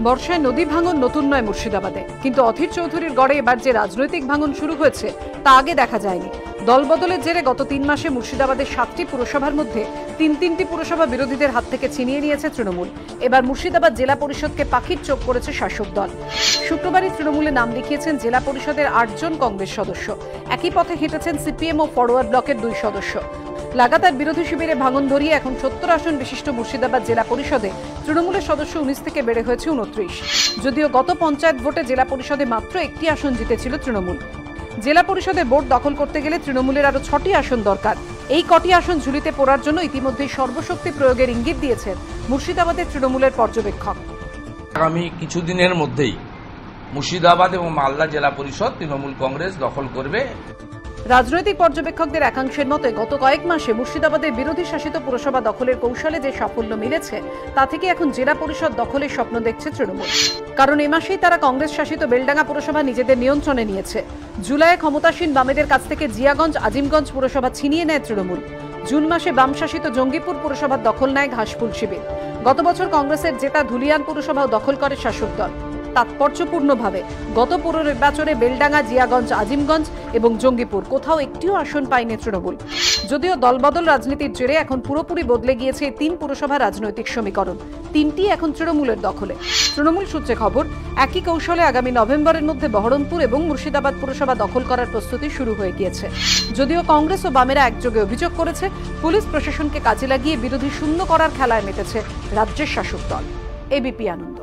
বর্ষায় নদী ভাঙন নতুন নয় মুর্শিদাবাদে, কিন্তু অধীর চৌধুরীর গড়ে এবার যে রাজনৈতিক ভাঙন শুরু হয়েছে তা আগে দেখা যায়নি। দলবদলের জেরে গত 3 মাসে মুর্শিদাবাদের 7টি পুরসভার মধ্যে তিনটি পুরসভা বিরোধীদের হাত থেকে ছিনিয়ে নিয়েছে তৃণমূল। এবার মুর্শিদাবাদ জেলা পরিষদকে পাখির চোখ করেছে শাসক দল। শুক্রবারই তৃণমূলে নাম লিখিয়েছেন জেলা পরিষদের 8 জন কংগ্রেস সদস্য। একই পথে হেঁটেছেন সিপিএম ও ফরওয়ার্ড ব্লকের 2 সদস্য। লাগাতার বিরোধী শিবিরে ভাঙন ধরিয়ে এখন 70 আসন বিশিষ্ট মুর্শিদাবাদ জেলা পরিষদে তৃণমূলের সদস্য 19 থেকে বেড়ে হয়েছে 29। যদিও গত পঞ্চায়েত ভোটে জেলা পরিষদে মাত্র 1টি আসন জিতেছিল তৃণমূল। জেলা পরিষদের বোর্ড দখল করতে গেলে তৃণমূলের আরও 6টি আসন দরকার। এই কটি আসন ঝুলিতে পড়ার জন্য ইতিমধ্যেই সর্বশক্তি প্রয়োগের ইঙ্গিত দিয়েছেন মুর্শিদাবাদের তৃণমূলের পর্যবেক্ষক। আগামী কিছুদিনের মধ্যেই মুর্শিদাবাদ এবং মালদা জেলা পরিষদ তৃণমূল কংগ্রেস দখল করবে। রাজনৈতিক পর্যবেক্ষকদের একাংশের মতে গত কয়েক মাসে মুর্শিদাবাদের বিরোধী শাসিত পুরসভা দখলের কৌশলে যে সাফল্য মিলেছে তা থেকে এখন জেলা পরিষদ দখলের স্বপ্ন দেখছে তৃণমূল। কারণ এ মাসেই তারা কংগ্রেস শাসিত বেলডাঙ্গা পুরসভা নিজেদের নিয়ন্ত্রণে নিয়েছে। জুলাইয়ে ক্ষমতাসীন বামেদের কাছ থেকে জিয়াগঞ্জ আজিমগঞ্জ পুরসভা ছিনিয়ে নেয় তৃণমূল। জুন মাসে বাম শাসিত জঙ্গিপুর পুরসভার দখল নেয় ঘাসফুল শিবির। গত বছর কংগ্রেসের জেতা ধুলিয়ান পুরসভাও দখল করে শাসক দল। তাৎপর্যপূর্ণভাবে গত পুর নির্বাচনে বেলডাঙ্গা, জিয়াগঞ্জ, আজিমগঞ্জ এবং জঙ্গিপুর কোথাও একটিও আসন পায়নি তৃণমূল। যদিও দলবদল রাজনীতির জেরে এখন পুরোপুরি বদলে গিয়েছে এই 3 পুরসভার রাজনৈতিক সমীকরণ। 3টি এখন তৃণমূলের দখলে। তৃণমূল সূত্রে খবর, একই কৌশলে আগামী নভেম্বরের মধ্যে বহরমপুর এবং মুর্শিদাবাদ পুরসভা দখল করার প্রস্তুতি শুরু হয়ে গিয়েছে। যদিও কংগ্রেস ও বামেরা একযোগে অভিযোগ করেছে, পুলিশ প্রশাসনকে কাজে লাগিয়ে বিরোধী শূন্য করার খেলায় মেতেছে রাজ্যের শাসক দল। এবিপি আনন্দ।